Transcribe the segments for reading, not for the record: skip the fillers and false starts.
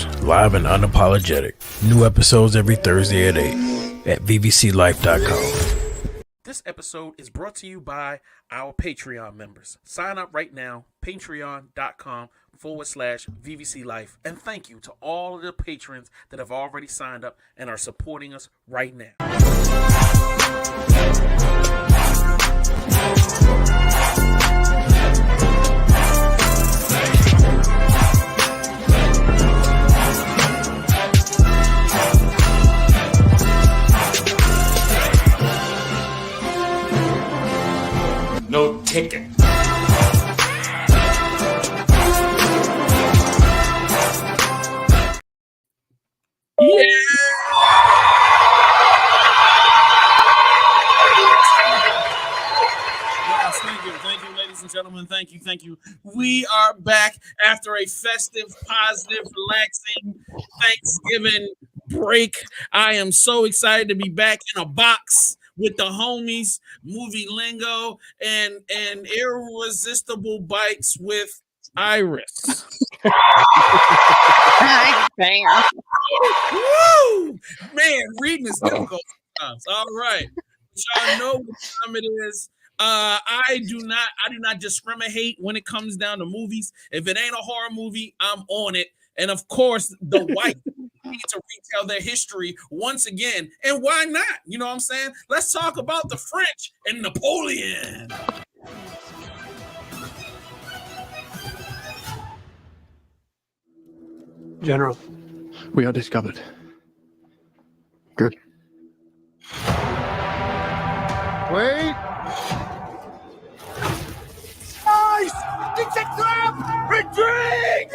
news, live and unapologetic. New episodes every Thursday at 8 at vvclife.com. This episode is brought to you by our Patreon members. Sign up right now, patreon.com/VVC Life. And thank you to all of the patrons that have already signed up and are supporting us right now. No ticket. Yeah! Thank you, ladies and gentlemen. Thank you. We are back after a festive, positive, relaxing Thanksgiving break. I am so excited to be back in a box with the homies, movie lingo, and irresistible bites with Iris. Woo! Man, reading is difficult sometimes. All right. Y'all know what time it is. I do not discriminate when it comes down to movies. If it ain't a horror movie, I'm on it. And of course, the white need to retell their history once again. And why not? You know what I'm saying? Let's talk about the French and Napoleon. General, we are discovered. Good. Wait! Nice! It's a trap! Retreat!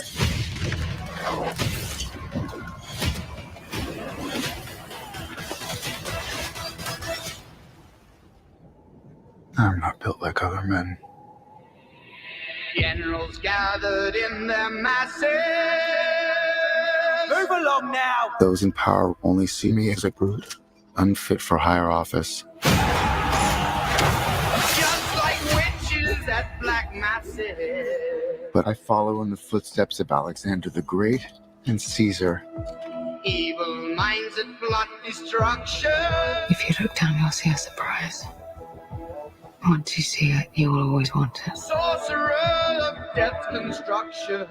I'm not built like other men. Generals gathered in their masses. Move along now! Those in power only see me as a brute, unfit for higher office. Just like witches at black masses. But I follow in the footsteps of Alexander the Great and Caesar. Evil minds that plot destruction. If you look down, you'll see a surprise. Once you see it, you will always want it. Sorcerer of death construction.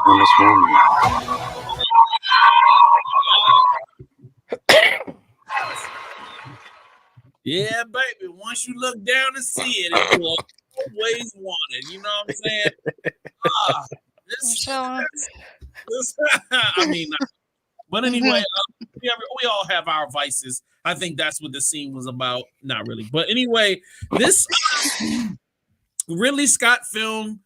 On this moment. Yeah, baby. Once you look down and see it, it will always want it. You know what I'm saying? I mean, but anyway, we all have our vices. I think that's what the scene was about. Not really, but anyway, this Ridley Scott film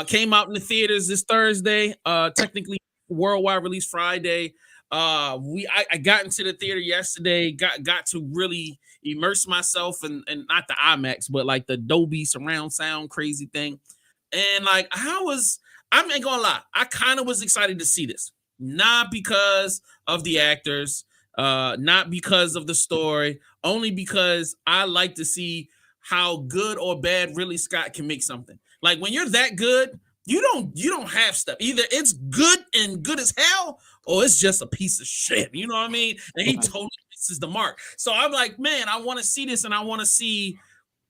came out in the theaters this Thursday. Technically, worldwide release Friday. I got into the theater yesterday. Got to really immerse myself in not the IMAX, but like the Dolby surround sound crazy thing. And like I'm not gonna lie, I kind of was excited to see this. Not because of the actors, not because of the story, only because I like to see how good or bad Ridley Scott can make something. Like when you're that good, you don't have stuff. Either it's good and good as hell, or it's just a piece of shit. You know what I mean? And he totally misses the mark. So I'm like, man, I want to see this, and I want to see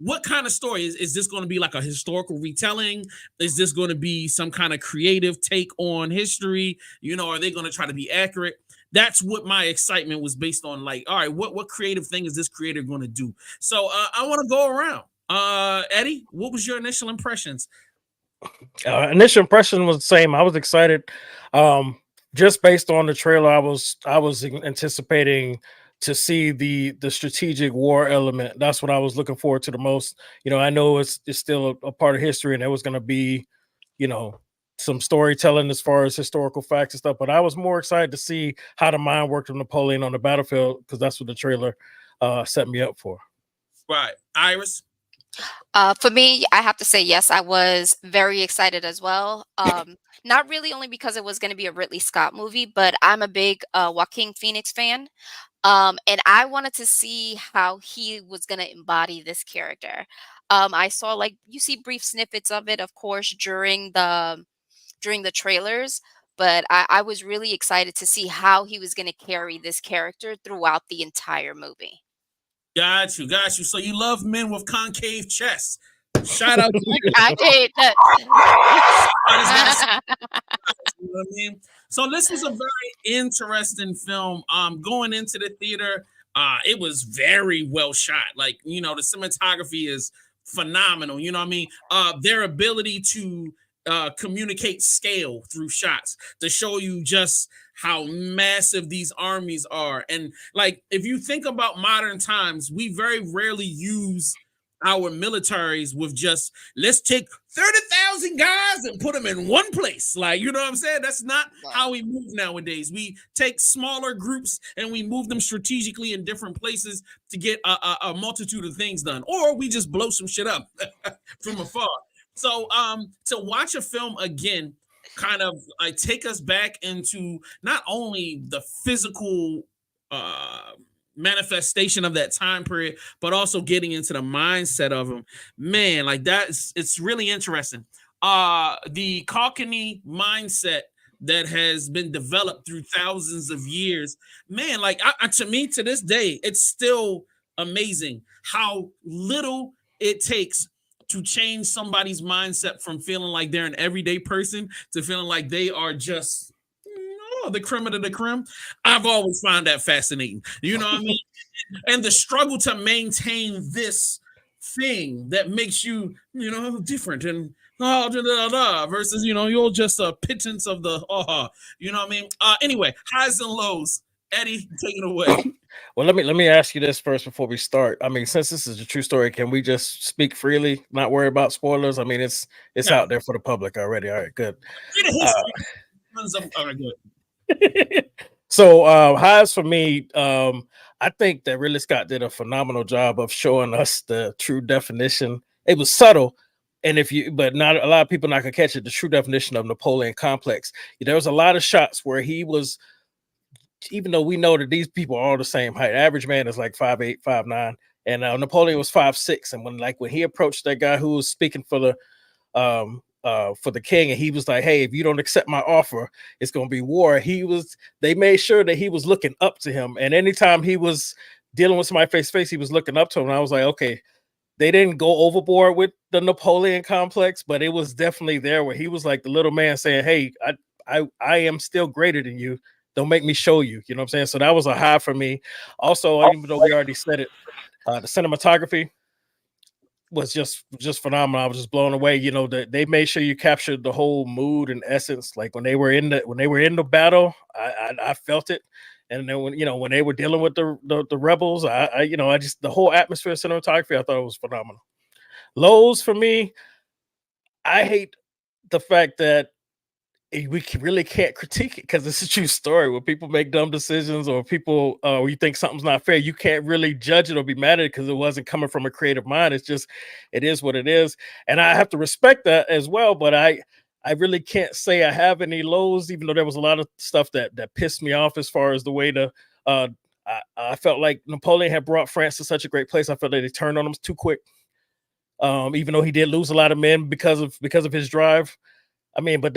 what kind of story is this going to be, like a historical retelling? Is this going to be some kind of creative take on history? You know, are they going to try to be accurate? That's what my excitement was based on. Like, all right, what creative thing is this creator going to do? So I want to go around. Eddie, what was your initial impressions? Initial impression was the same. I was excited. Just based on the trailer, I was anticipating to see the strategic war element. That's what I was looking forward to the most. You know, I know it's still a part of history, and there was going to be, you know, some storytelling as far as historical facts and stuff. But I was more excited to see how the mind worked of Napoleon on the battlefield, because that's what the trailer set me up for. Right, Iris. For me, I have to say yes. I was very excited as well. Not really only because it was going to be a Ridley Scott movie, but I'm a big Joaquin Phoenix fan. And I wanted to see how he was going to embody this character. I saw like you see brief snippets of it, of course, during the trailers. But I was really excited to see how he was going to carry this character throughout the entire movie. Got you, got you. So you love men with concave chests. Shout out to you. I did. You know what I mean? So this was a very interesting film. Going into the theater, it was very well shot. Like, you know, the cinematography is phenomenal. You know what I mean? Their ability to communicate scale through shots to show you just how massive these armies are. And like, if you think about modern times, we very rarely use our militaries with just let's take 30,000 guys and put them in one place. Like, you know what I'm saying? That's not how we move nowadays. We take smaller groups and we move them strategically in different places to get a multitude of things done, or we just blow some shit up from afar. So to watch a film again kind of like take us back into not only the physical manifestation of that time period, but also getting into the mindset of them, man, like it's really interesting. The Cockney mindset that has been developed through thousands of years, man, like to me, to this day, it's still amazing how little it takes to change somebody's mindset from feeling like they're an everyday person to feeling like they are just the creme of the creme. I've always found that fascinating. You know what I mean? And the struggle to maintain this thing that makes you, you know, different and versus, you know, you're just a pittance of the, you know what I mean? Anyway, highs and lows. Eddie, take it away. Well, let me ask you this first before we start. I mean, since this is a true story, can we just speak freely, not worry about spoilers? I mean, it's out there for the public already. All right, good. All right, good. So highs for me, I think that Ridley Scott did a phenomenal job of showing us the true definition. It was subtle, but not a lot of people not gonna catch it. The true definition of Napoleon complex. There was a lot of shots where he was, even though we know that these people are all the same height. Average man is like 5'8", 5'9", and Napoleon was 5'6". And when he approached that guy who was speaking for the king, and he was like, "Hey, if you don't accept my offer, it's gonna be war." They made sure that he was looking up to him, and anytime he was dealing with somebody face to face, he was looking up to him. And I was like, okay, they didn't go overboard with the Napoleon complex, but it was definitely there where he was like the little man saying, "Hey, I am still greater than you. Don't make me show you." You know what I'm saying? So that was a high for me. Also, even though we already said it, the cinematography was just phenomenal. I was just blown away. You know, that they made sure you captured the whole mood and essence. Like when they were in the battle, I felt it. And then when they were dealing with the rebels, the whole atmosphere of cinematography, I thought it was phenomenal. Lows for me, I hate the fact that we really can't critique it because it's a true story. When people make dumb decisions or people you think something's not fair, you can't really judge it or be mad at it because it wasn't coming from a creative mind. It is what it is, and I have to respect that as well. But I really can't say I have any lows, even though there was a lot of stuff that pissed me off as far as the way I felt like Napoleon had brought France to such a great place. I felt that they turned on him too quick, even though he did lose a lot of men because of his drive. I mean, but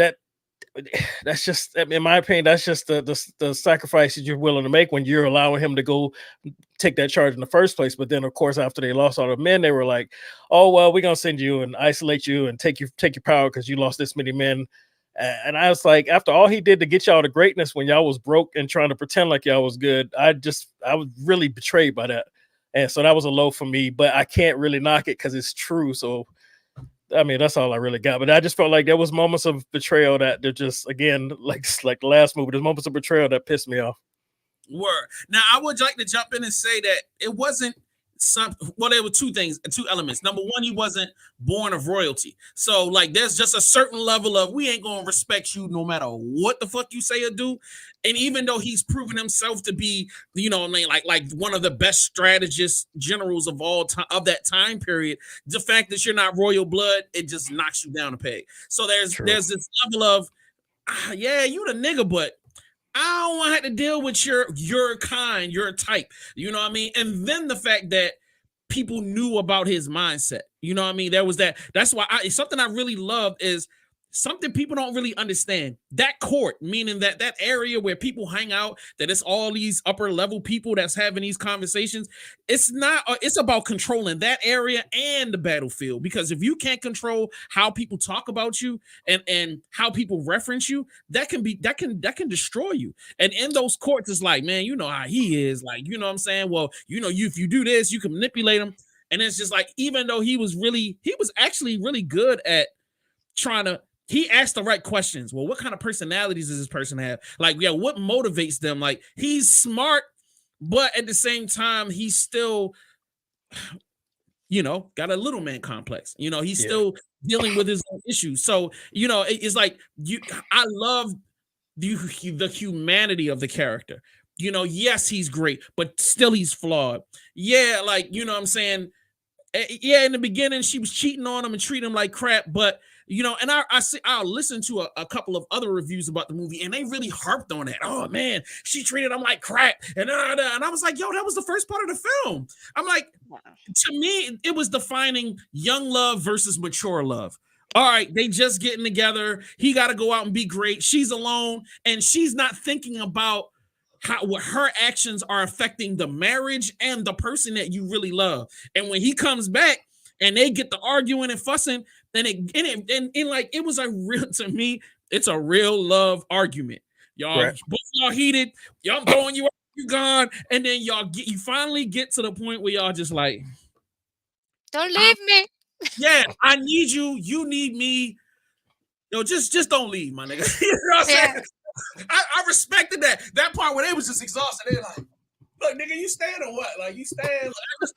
that's just, in my opinion, that's just the sacrifices you're willing to make when you're allowing him to go take that charge in the first place. But then, of course, after they lost all the men, they were like, "Oh well, we're gonna send you and isolate you and take your power because you lost this many men." And I was like, after all he did to get y'all to greatness when y'all was broke and trying to pretend like y'all was good, I was really betrayed by that. And so that was a low for me. But I can't really knock it because it's true. So I mean, that's all I really got. But I just felt like there was moments of betrayal that they're just, again, like the last movie, there's moments of betrayal that pissed me off. Word. Now, I would like to jump in and say that it wasn't there were two elements. Number one, he wasn't born of royalty. So, like, there's just a certain level of, we ain't going to respect you no matter what the fuck you say or do. And even though he's proven himself to be, you know, like one of the best strategist generals of all time of that time period, the fact that you're not royal blood, it just knocks you down a peg. So there's this level of, yeah, you the nigga, but I don't want to have to deal with your kind, your type. You know what I mean? And then the fact that people knew about his mindset. You know what I mean? There was that. That's why something I really love is something people don't really understand. That court, meaning that area where people hang out, that it's all these upper level people that's having these conversations. It's not. It's about controlling that area and the battlefield. Because if you can't control how people talk about you and how people reference you, that can destroy you. And in those courts, it's like, man, you know how he is. Like, you know what I'm saying? Well, you know, if you do this, you can manipulate him. And it's just like, even though he was actually really good at trying to, he asked the right questions. Well, what kind of personalities does this person have? Like, yeah, what motivates them? Like, he's smart, but at the same time, he's still, you know, got a little man complex. You know, he's still dealing with his own issues. So, you know, it's like I love the humanity of the character. You know, yes, he's great, but still he's flawed. Yeah, like, you know what I'm saying? Yeah, in the beginning, she was cheating on him and treating him like crap, but you know, and I'll listen to a couple of other reviews about the movie, and they really harped on that. Oh man, she treated him like crap, and I was like, yo, that was the first part of the film. I'm like, to me, it was defining young love versus mature love. All right, they just getting together. He got to go out and be great. She's alone, and she's not thinking about what her actions are affecting the marriage and the person that you really love. And when he comes back and they get to arguing and fussing, then it was a real, to me, it's a real love argument. Y'all, both y'all heated. Y'all, I'm throwing you out, you gone, and then you finally get to the point where y'all just like, don't leave me. Yeah, I need you. You need me. Yo, just don't leave, my nigga. You know what I'm saying? I respected that part where they was just exhausted. They like, look, nigga, you staying or what? Like, you staying? Like, I just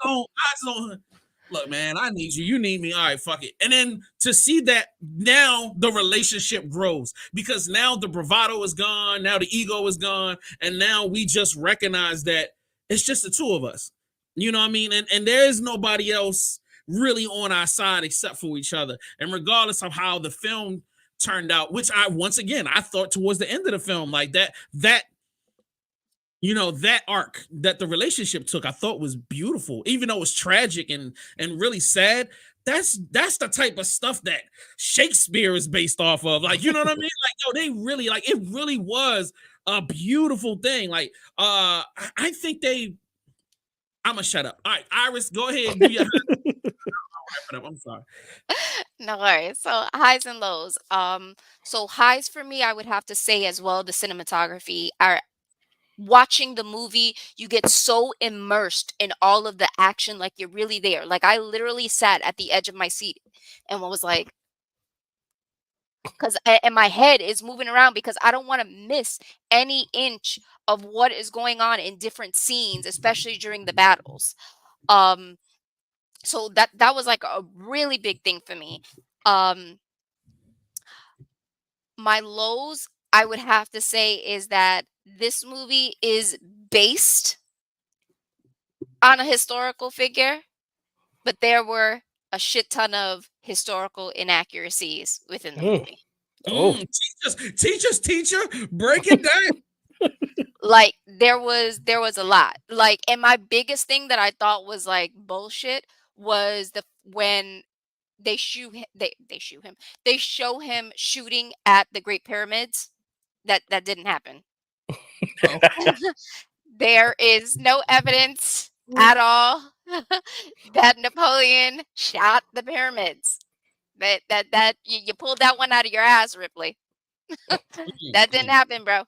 don't. Look, man, I need you. You need me. All right, fuck it. And then to see that now the relationship grows because now the bravado is gone. Now the ego is gone. And now we just recognize that it's just the two of us. You know what I mean? And there is nobody else really on our side except for each other. And regardless of how the film turned out, which I thought towards the end of the film, like that you know, that arc that the relationship took, I thought was beautiful, even though it was tragic and really sad. That's the type of stuff that Shakespeare is based off of. Like, you know what I mean? Like, yo, they really, like, it really was a beautiful thing. Like, I think I'm gonna shut up. All right, Iris, go ahead. Do your I'll wrap it up. I'm sorry. No worries. So highs and lows. So highs for me, I would have to say as well, the cinematography. Watching the movie, you get so immersed in all of the action, like you're really there. Like I literally sat at the edge of my seat and was like, and my head is moving around because I don't want to miss any inch of what is going on in different scenes, especially during the battles. So that was like a really big thing for me. My lows, I would have to say, is that this movie is based on a historical figure, but there were a shit ton of historical inaccuracies within the movie. Teacher, break it down. Like there was a lot. Like, and my biggest thing that I thought was like bullshit was when they show him shooting at the Great Pyramids. That didn't happen. There is no evidence at all that Napoleon shot the pyramids. That you pulled that one out of your ass, Ripley. That didn't happen, bro.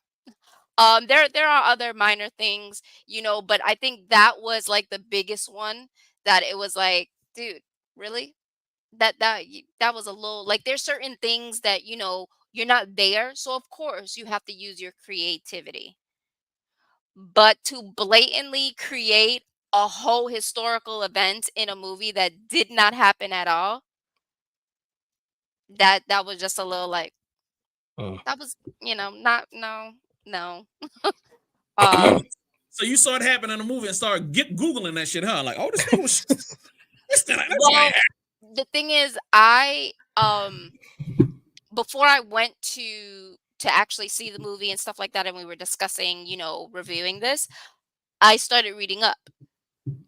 There are other minor things, you know, but I think that was like the biggest one that it was like, dude, really? That was a little, like, there's certain things that, you know, you're not there, so of course you have to use your creativity. But to blatantly create a whole historical event in a movie that did not happen at all, that was just a little like, that was, you know, not, no. So you saw it happen in the movie and started Googling that shit, huh? Like, oh, this thing was Well, the thing is, I before I went to actually see the movie and stuff like that, and we were discussing, you know, reviewing this, I started reading up.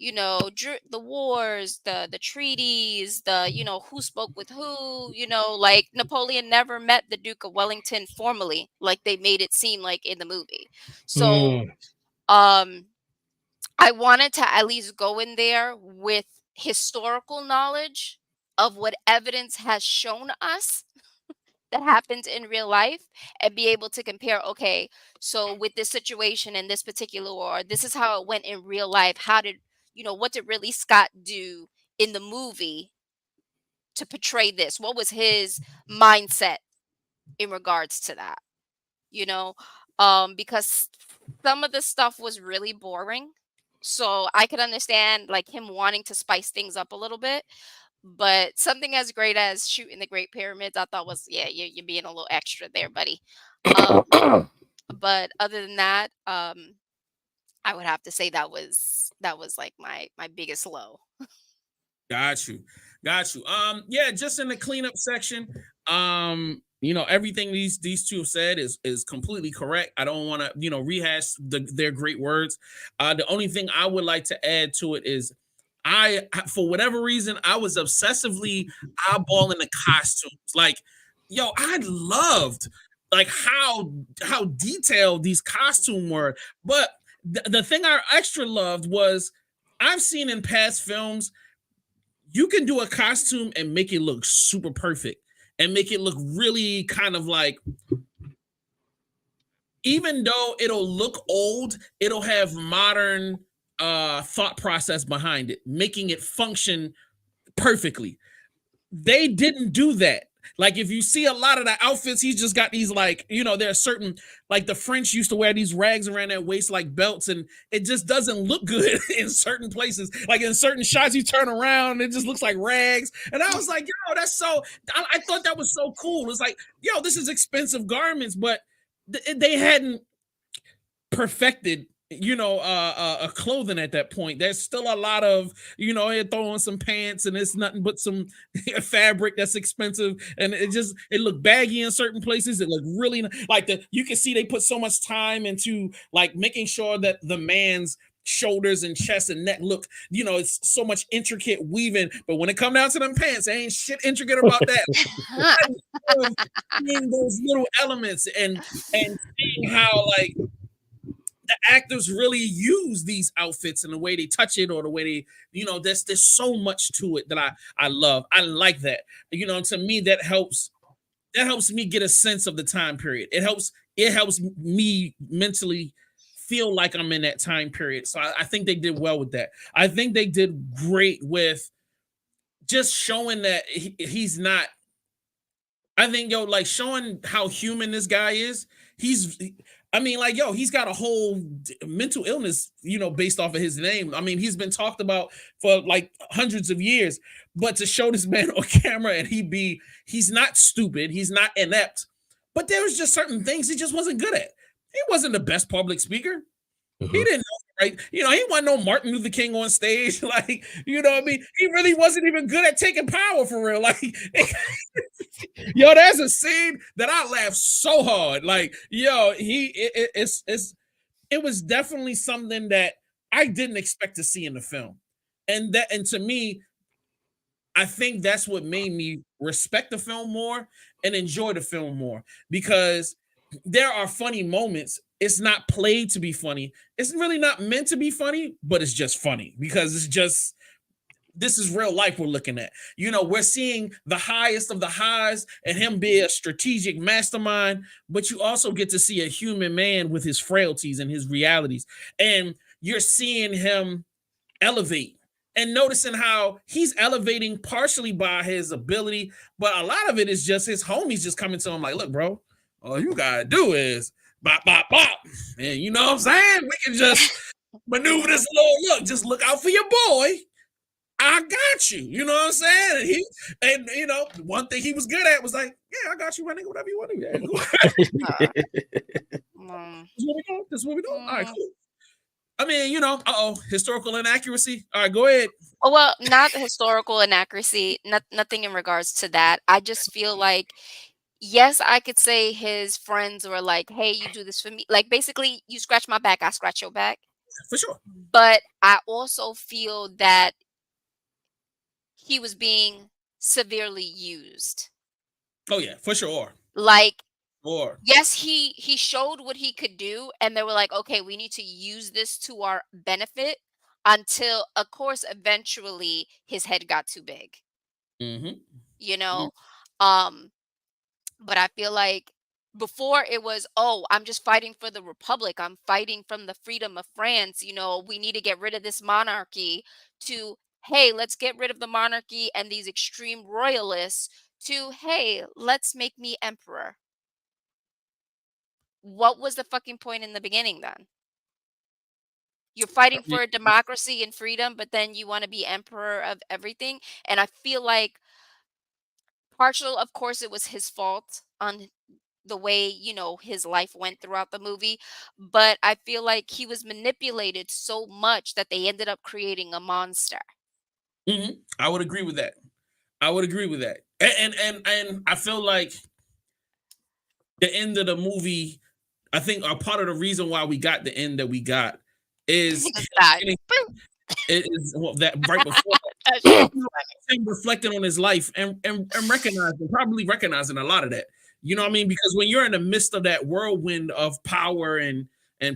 the wars, the treaties, who spoke with who, like Napoleon never met the Duke of Wellington formally, like they made it seem like in the movie. So, Mm. um, I wanted to at least go in there with historical knowledge of what evidence has shown us that happens in real life, and be able to compare, okay, so with this situation and this particular war, this is how it went in real life. How did, what did really Scott do in the movie to portray this? What was his mindset in regards to that? You know, because some of the stuff was really boring. So I could understand like him wanting to spice things up a little bit, but something as great as shooting the Great Pyramids, I thought was, yeah, you're being a little extra there, buddy. Um, but other than that, I would have to say that was like my biggest low. Got you. Got you. Yeah, just in the cleanup section, everything these two have said is completely correct. I don't want to, rehash their great words. The only thing I would like to add to it is for whatever reason, I was obsessively eyeballing the costumes. Like, yo, I loved like how detailed these costumes were. But the thing I extra loved was I've seen in past films you can do a costume and make it look super perfect and make it look really kind of like, even though it'll look old, it'll have modern thought process behind it, making it function perfectly. They didn't do that. Like if you see a lot of the outfits, he's just got these like, there are certain, like the French used to wear these rags around their waist like belts, and it just doesn't look good in certain places. Like in certain shots, you turn around, it just looks like rags. And I was like, yo, that's so, I thought that was so cool. It's like, yo, this is expensive garments, but they hadn't perfected a clothing at that point. There's still a lot of, they throw on some pants and it's nothing but some fabric that's expensive, and it looked baggy in certain places. It looked really like you can see they put so much time into like making sure that the man's shoulders and chest and neck look, it's so much intricate weaving, but when it come down to them pants, there ain't shit intricate about that. Seeing those little elements and seeing how like the actors really use these outfits and the way they touch it, or the way they, there's so much to it that I love. I like that. To me that helps me get a sense of the time period. It helps me mentally feel like I'm in that time period. So I think they did well with that. I think they did great with just showing that he's not, I think, like showing how human this guy is. He's got a whole mental illness, based off of his name. I mean, he's been talked about for like hundreds of years, but to show this man on camera and he's not stupid, he's not inept, but there was just certain things he just wasn't good at. He wasn't the best public speaker. Mm-hmm. He didn't know, right? He wasn't no Martin Luther King on stage. Like, what I mean? He really wasn't even good at taking power for real. Like, yo, there's a scene that I laughed so hard. Like, yo, it was definitely something that I didn't expect to see in the film. And to me, I think that's what made me respect the film more and enjoy the film more, because there are funny moments. It's not played to be funny. It's really not meant to be funny, but it's just funny because this is real life we're looking at. We're seeing the highest of the highs and him be a strategic mastermind, but you also get to see a human man with his frailties and his realities. And you're seeing him elevate and noticing how he's elevating partially by his ability, but a lot of it is just his homies just coming to him like, look, bro, all you gotta do is bop, bop, bop. And you know what I'm saying? We can just maneuver this little look. Just look out for your boy. I got you. You know what I'm saying? And one thing he was good at was like, yeah, I got you, my nigga, whatever you want to do. This is what we doing? All right, cool. I mean, historical inaccuracy. All right, go ahead. Oh, well, not historical inaccuracy, nothing in regards to that. I just feel like, yes, I could say his friends were like, hey, you do this for me. Like, basically, you scratch my back, I scratch your back. For sure. But I also feel that he was being severely used. Oh yeah, for sure. Like, Or yes, he showed what he could do, and they were like, okay, we need to use this to our benefit until, of course, eventually his head got too big, mm-hmm. you know? Um, but I feel like before it was, oh, I'm just fighting for the republic. I'm fighting from the freedom of France. We need to get rid of this monarchy, to, hey, let's get rid of the monarchy and these extreme royalists, to, hey, let's make me emperor. What was the fucking point in the beginning then? You're fighting for democracy and freedom, but then you want to be emperor of everything. And I feel like partial, of course, it was his fault on the way, his life went throughout the movie. But I feel like he was manipulated so much that they ended up creating a monster. Mm-hmm. I would agree with that. And I feel like the end of the movie, I think a part of the reason why we got the end that we got is He just died. that right before That shit was him reflecting on his life and probably recognizing a lot of that. You know what I mean? Because when you're in the midst of that whirlwind of power and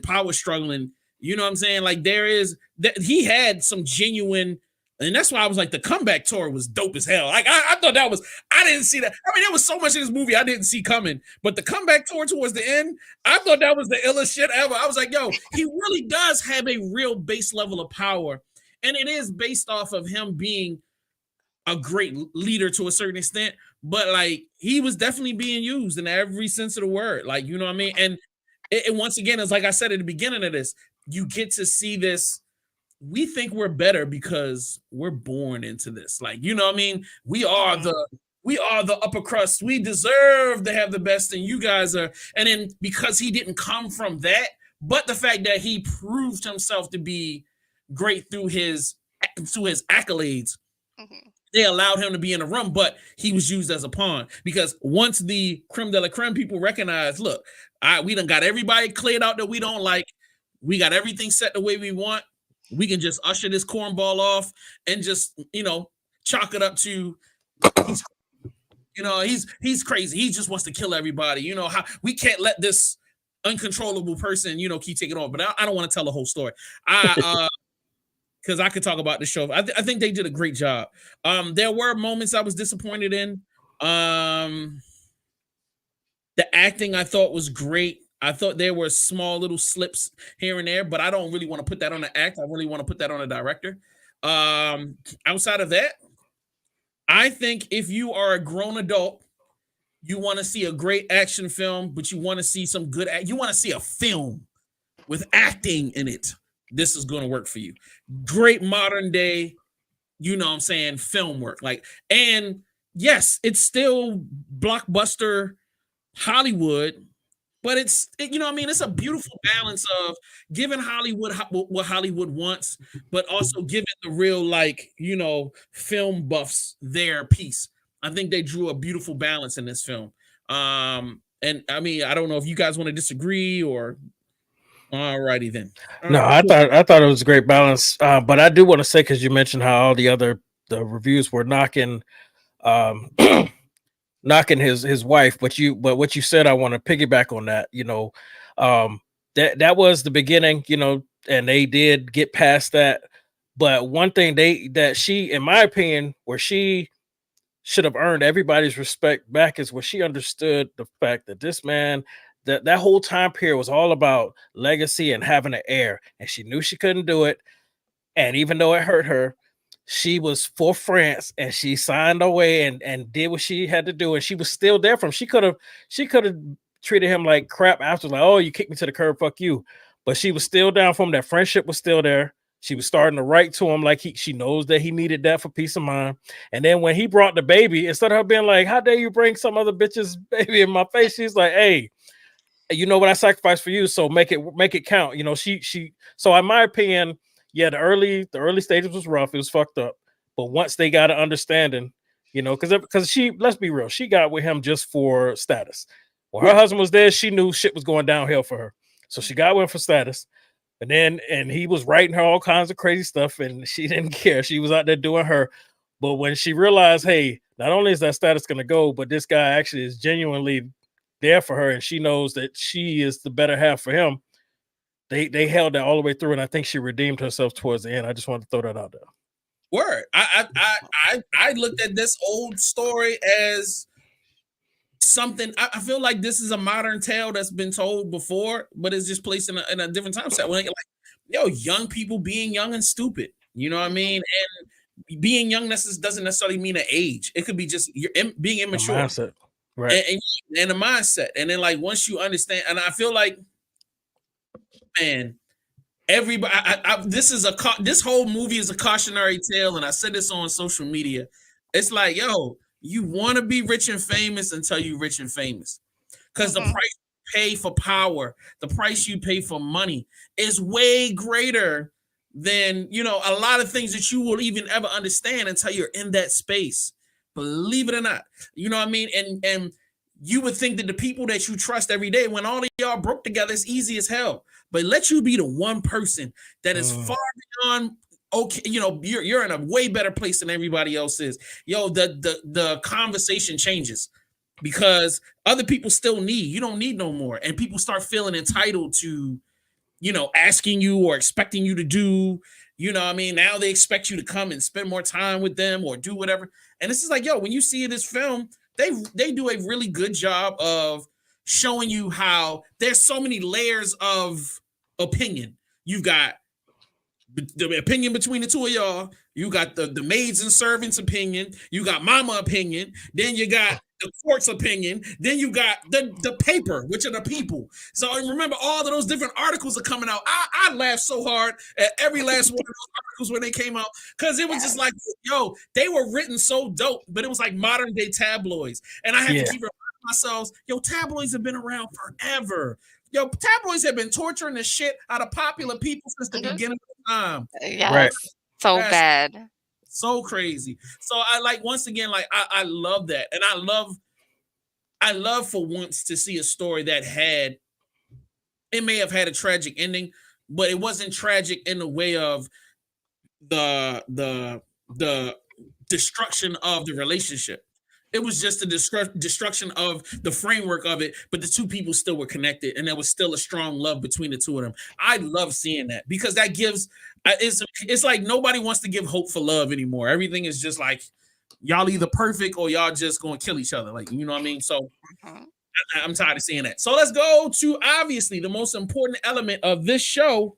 power struggling, you know what I'm saying? Like there is that he had some genuine, and that's why I was like the comeback tour was dope as hell. Like I thought that was, I didn't see that. I mean, there was so much in this movie I didn't see coming, but the comeback tour towards the end, I thought that was the illest shit ever. I was like, yo, he really does have a real base level of power. And it is based off of him being a great leader to a certain extent, but like he was definitely being used in every sense of the word. Like, you know what I mean? And it once again, it's like I said at the beginning of this, you get to see this. We think we're better because we're born into this. Like, you know what I mean? We are the upper crust. We deserve to have the best, and you guys are. And then because he didn't come from that, but the fact that he proved himself to be great through his accolades, Mhm. they allowed him to be in the room, but he was used as a pawn because once the creme de la creme people recognized, look, we done got everybody cleared out that we don't like. We got everything set the way we want. We can just usher this cornball off and just, chalk it up to he's crazy. He just wants to kill everybody. You know how we can't let this uncontrollable person, keep taking on. But I don't want to tell the whole story. Because I could talk about the show. I think they did a great job. There were moments I was disappointed in. The acting I thought was great. I thought there were small little slips here and there, but I don't really want to put that on the act. I really want to put that on the director. Outside of that, I think if you are a grown adult, you want to see a great action film, but you want to see some good. You want to see a film with acting in it. This is going to work for you. Great modern day, film work. And yes, it's still blockbuster Hollywood, but it's a beautiful balance of giving Hollywood what Hollywood wants, but also giving the real film buffs their piece. I think they drew a beautiful balance in this film. And I mean, I don't know if you guys want to disagree or. All righty then. No, I thought it was a great balance. But I do want to say, because you mentioned how all the reviews were knocking knocking his wife, but what you said, I want to piggyback on that. That was the beginning, and they did get past that. But one thing that she, in my opinion, where she should have earned everybody's respect back is where she understood the fact that this man, that whole time period was all about legacy and having an heir, and she knew she couldn't do it. And even though it hurt her, she was for France and she signed away and did what she had to do. And she was still there for him. She could have treated him like crap after, like, oh, you kicked me to the curb, fuck you. But she was still down for him. That friendship was still there. She was starting to write to him like she knows that he needed that for peace of mind. And then when he brought the baby, instead of her being like, how dare you bring some other bitch's baby in my face, she's like, hey, you know what I sacrificed for you, so make it count. So in my opinion, yeah, the early stages was rough. It was fucked up. But once they got an understanding, because she, let's be real, she got with him just for status. When her husband was there, she knew shit was going downhill for her. So she got with him for status. And he was writing her all kinds of crazy stuff, and she didn't care. She was out there doing her. But when she realized, hey, not only is that status going to go, but this guy actually is genuinely there for her, and she knows that she is the better half for him. They held that all the way through, and I think she redeemed herself towards the end. I just wanted to throw that out there. Word. I looked at this old story as something. I feel like this is a modern tale that's been told before, but it's just placed in a different time set. Like, young people being young and stupid. You know what I mean? And being young doesn't necessarily mean an age. It could be just being immature. Mindset. Right. And the mindset. And then, like, once you understand, and I feel like, man, everybody, this whole movie is a cautionary tale, and I said this on social media. It's like, yo, you want to be rich and famous until you're rich and famous, because the price you pay for power, the price you pay for money, is way greater than a lot of things that you will even ever understand until you're in that space. Believe it or not, you know what I mean. And you would think that the people that you trust every day, when all of y'all broke together, it's easy as hell. But let you be the one person that is far beyond okay. You're in a way better place than everybody else is. The conversation changes because other people still need. You don't need no more, and people start feeling entitled to, asking you or expecting you to do. You know what I mean? Now they expect you to come and spend more time with them or do whatever. And this is like, when you see this film, they do a really good job of showing you how there's so many layers of opinion. You've got the opinion between the two of y'all. You got the maids and servants opinion. You got mama opinion. Then you got the court's opinion. Then you got the paper, which are the people. So remember, all of those different articles are coming out. I laughed so hard at every last one of those articles when they came out, because it was just like, they were written so dope, but it was like modern day tabloids. And I had to keep reminding myself, tabloids have been around forever. Tabloids have been torturing the shit out of popular people since the beginning of time. Yes. Right. So bad. So crazy. So once again, I love that. And I love for once to see a story that it may have had a tragic ending, but it wasn't tragic in the way of the destruction of the relationship. It was just the destruction of the framework of it, but the two people still were connected, and there was still a strong love between the two of them. I love seeing that, because that gives it's like nobody wants to give hope for love anymore. Everything is just like, y'all either perfect or y'all just going to kill each other. Like, you know what I mean? So I'm tired of seeing that. So let's go to obviously the most important element of this show.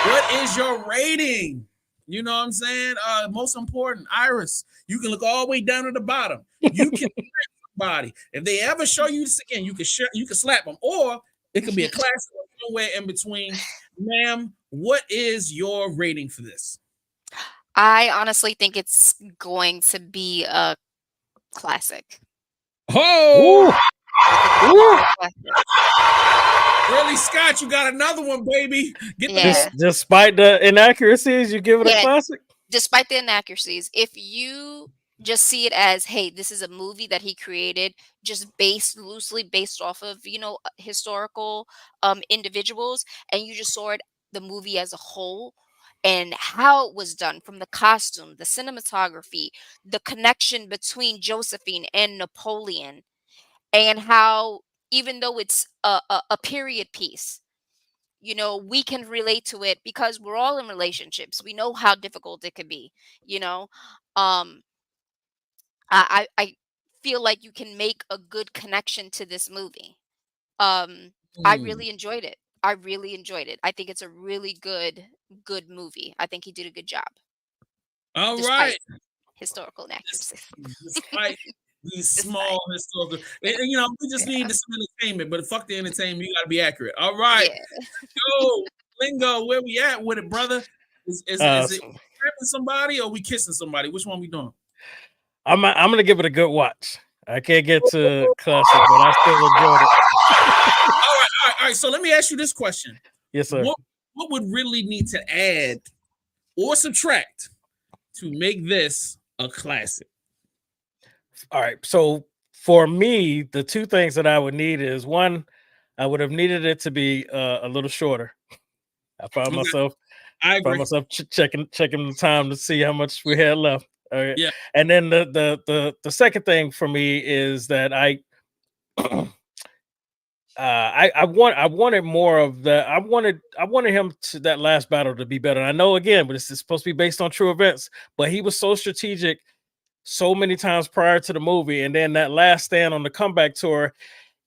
What is your rating? You know what I'm saying? Most important, Iris. You can look all the way down to the bottom. You can somebody. If they ever show you this again, you can slap them, or it could be a classic or somewhere in between. Ma'am, what is your rating for this? I honestly think it's going to be a classic. Oh! Really, Scott, you got another one, baby. Despite the inaccuracies, you give it a classic? Despite the inaccuracies, if you just see it as, hey, this is a movie that he created just loosely based off of, historical individuals, and you just saw the movie as a whole and how it was done, from the costume, the cinematography, the connection between Josephine and Napoleon, and how, even though it's a period piece, we can relate to it because we're all in relationships. We know how difficult it could be, I feel like you can make a good connection to this movie. I really enjoyed it. I think it's a really good movie. I think he did a good job. All right. Historical inaccuracies. Despite these small historical, and, we just need some entertainment, but fuck the entertainment. You got to be accurate. All right. Yo, Lingo, where we at with it, brother? Is it grabbing somebody or we kissing somebody? Which one we doing? I'm gonna give it a good watch. I can't get to classic, but I still enjoyed it. All right. So let me ask you this question. Yes, sir. What would really need to add or subtract to make this a classic? All right. So for me, the two things that I would need is one, I would have needed it to be a little shorter. I found Okay, myself I agree. checking the time to see how much we had left. All right. Yeah. And then the second thing for me is that I wanted more of the I wanted him to that last battle to be better. I know again, but this is supposed to be based on true events, but he was so strategic so many times prior to the movie, and then that last stand on the comeback tour,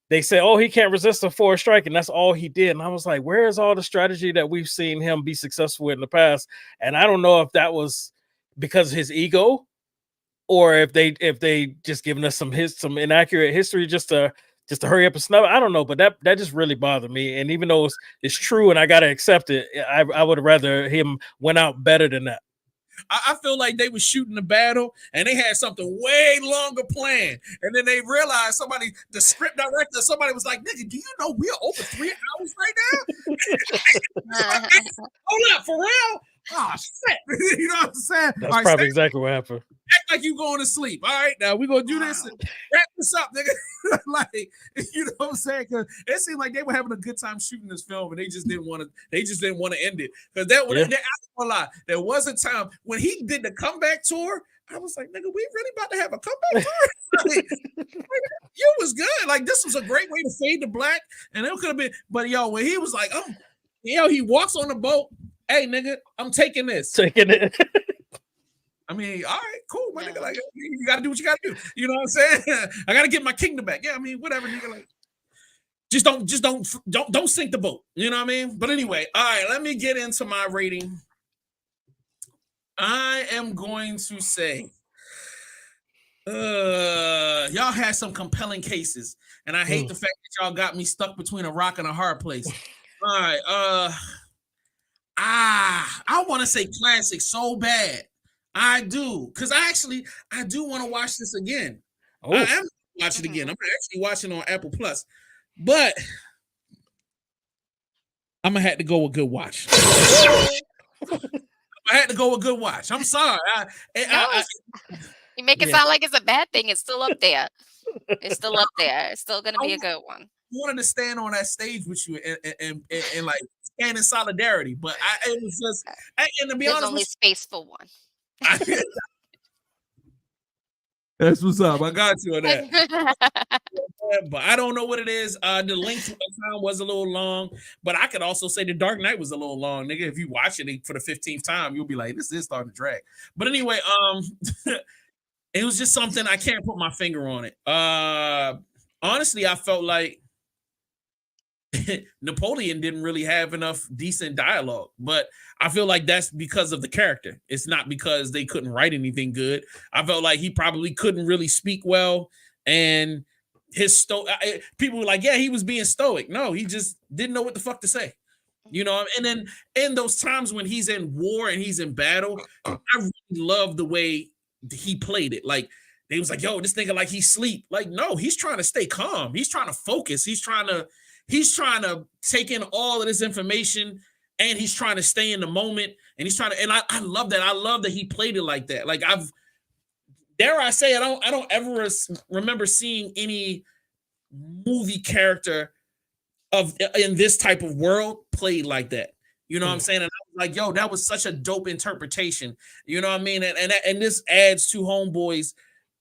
they say, oh, he can't resist a forward strike, and that's all he did. And I was like, where is all the strategy that we've seen him be successful with in the past? And I don't know if that was because of his ego, or if they just giving us some inaccurate history just to hurry up and snub. I don't know, but that just really bothered me. And even though it's true and I gotta accept it, I would rather him went out better than that. I feel like they were shooting the battle and they had something way longer planned. And then they realized the script director, somebody was like, nigga, do you know we're over 3 hours right now? Hold up, for real? Oh, shit. You know what I'm saying? That's probably exactly what happened. Act like you going to sleep. All right, now we're going to do this and wrap this up, nigga. Like, you know what I'm saying? Because it seemed like they were having a good time shooting this film and they just didn't want to end it. Because I don't lie. There was a time when he did the comeback tour. I was like, nigga, we really about to have a comeback tour? You was good. Like, this was a great way to fade to black. And it could have been, but yo, when he was like, he walks on the boat. Hey, nigga, I'm taking this. Taking it. I mean, all right, cool, my nigga. Like, you gotta do what you gotta do. You know what I'm saying? I gotta get my kingdom back. Yeah, I mean, whatever, nigga. Like, just don't sink the boat. You know what I mean? But anyway, all right, let me get into my rating. I am going to say, y'all had some compelling cases, and I hate the fact that y'all got me stuck between a rock and a hard place. All right, I want to say classic so bad. I do, because I do want to watch this again. I am watching it again. I'm actually watching on Apple Plus, but I'm gonna have to go with good watch. I had to go with good watch. I'm sorry. You make it sound like it's a bad thing. It's still up there. It's still up there. It's still gonna be a good one. I wanted to stand on that stage with you and like stand in solidarity, but it was just, and to be honest, there's only space for one. That's what's up. I got you on that. But I don't know what it is. The length of the time was a little long, but I could also say The Dark Knight was a little long, nigga. If you watch it for the 15th time, you'll be like, this is starting to drag. But anyway, it was just something I can't put my finger on it. Honestly, I felt like Napoleon didn't really have enough decent dialogue, but I feel like that's because of the character. It's not because they couldn't write anything good. I felt like he probably couldn't really speak well, and his people were like, yeah, he was being stoic. No, he just didn't know what the fuck to say, you know. And then in those times when he's in war and he's in battle, I really love the way he played it. Like, they was like, yo, this nigga, like, he sleep. Like, no, he's trying to stay calm. He's trying to focus. He's trying to take in all of this information, and he's trying to stay in the moment, and he's trying to, and I love that. I love that he played it like that. Like, dare I say, I don't ever remember seeing any movie character in this type of world played like that. You know what I'm saying? And I was like, yo, that was such a dope interpretation. You know what I mean? And this adds to Homeboy's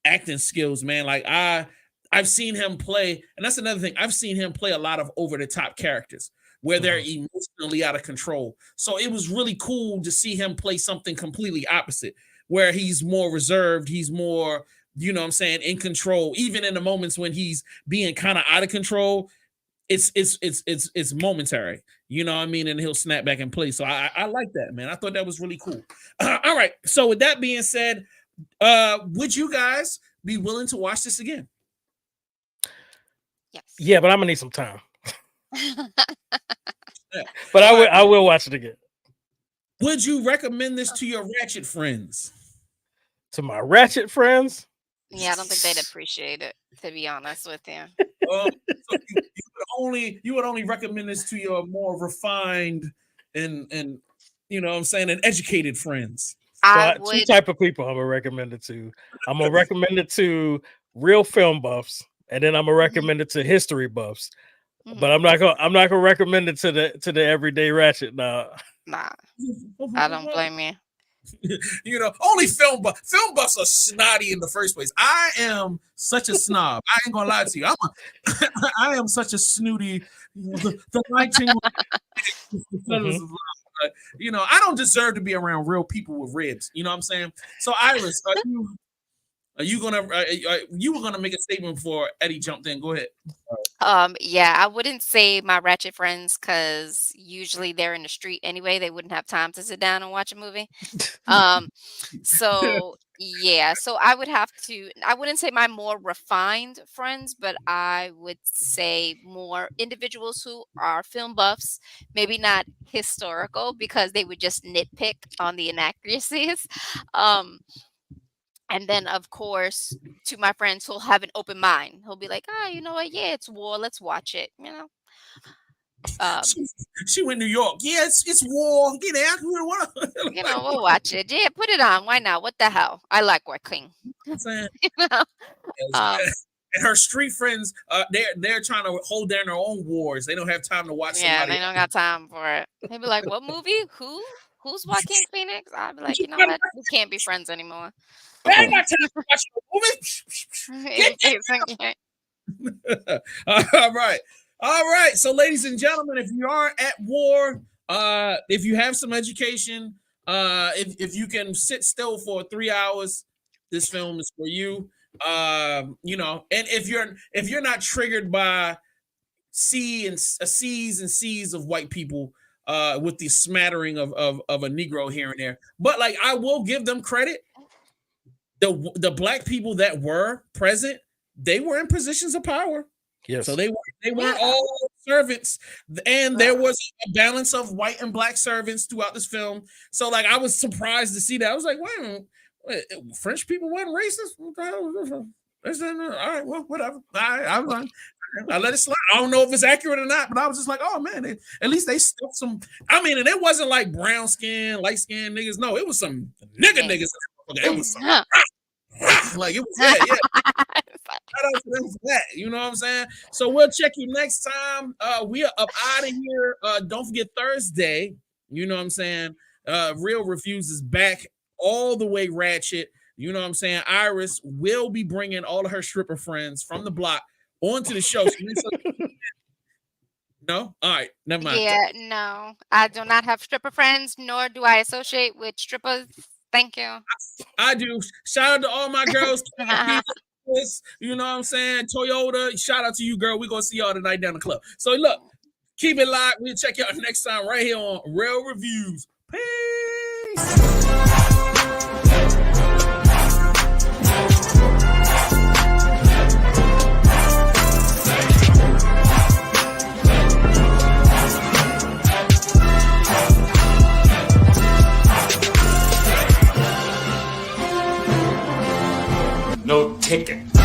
acting skills, man. Like, I've seen him play, and that's another thing. I've seen him play a lot of over-the-top characters where they're emotionally out of control. So it was really cool to see him play something completely opposite, where he's more reserved, he's more, you know what I'm saying, in control. Even in the moments when he's being kind of out of control, it's momentary, you know what I mean? And he'll snap back and play. So I like that, man. I thought that was really cool. All right. So with that being said, would you guys be willing to watch this again? Yes. Yeah, but I'm gonna need some time. But I will watch it again. Would you recommend this to your ratchet friends? To my ratchet friends? Yeah, I don't think they'd appreciate it, to be honest with you. So you would only recommend this to your more refined and you know what I'm saying, and educated friends. So two type of people I'm gonna recommend it to. I'm gonna recommend it to real film buffs, and then I'm gonna recommend it to history buffs. But I'm not gonna recommend it to the everyday ratchet. Nah, I don't blame you. You know, only film buffs are snotty in the first place. I am such a snob. I ain't gonna lie to you. I am such a snooty. The 19. You know, I don't deserve to be around real people with ribs. You know what I'm saying? So, Iris, you were gonna make a statement before Eddie jumped in? Go ahead. Yeah, I wouldn't say my ratchet friends because usually they're in the street anyway. They wouldn't have time to sit down and watch a movie. So yeah, so I wouldn't say my more refined friends, but I would say more individuals who are film buffs, maybe not historical because they would just nitpick on the inaccuracies. And then, of course, to my friends who'll have an open mind, he'll be like, you know what? Yeah, it's war. Let's watch it. You know. She went to New York. Yeah, it's war. Get out. You know, we'll watch it. Yeah, put it on. Why not? What the hell? I like Joaquin. You know. And her street friends, they're trying to hold down their own wars. They don't have time to watch. Yeah, somebody they don't got time for it. They'd be like, "What movie? Who's Joaquin Phoenix?" I'd be like, "You know what? We can't be friends anymore." I ain't got time to watch the movie. All right. So, ladies and gentlemen, if you are at war, if you have some education, if you can sit still for 3 hours, this film is for you. You know, and if you're not triggered by seas and seas of white people, with the smattering of a Negro here and there, but like I will give them credit. The black people that were present, they were in positions of power. Yes. So they weren't all servants, and there was a balance of white and black servants throughout this film. So like I was surprised to see that. I was like, wait, French people weren't racist? What the hell? All right, well, whatever. I let it slide. I don't know if it's accurate or not, but I was just like, oh man, at least they stuffed some. I mean, and it wasn't like brown skin, light skin niggas. No, it was some niggas. It was some, like it was yeah. Shout out to them for that. You know what I'm saying? So we'll check you next time. We are up out of here. Don't forget Thursday. You know what I'm saying? Real Reviews is back all the way ratchet. You know what I'm saying? Iris will be bringing all of her stripper friends from the block onto the show. No? All right. Never mind. Yeah, no. I do not have stripper friends, nor do I associate with strippers. Thank you. I do. Shout out to all my girls. You know what I'm saying? Toyota. Shout out to you, girl. We're going to see y'all tonight down the club. So look, keep it locked. We'll check y'all next time right here on Real Reviews. Peace. No ticket.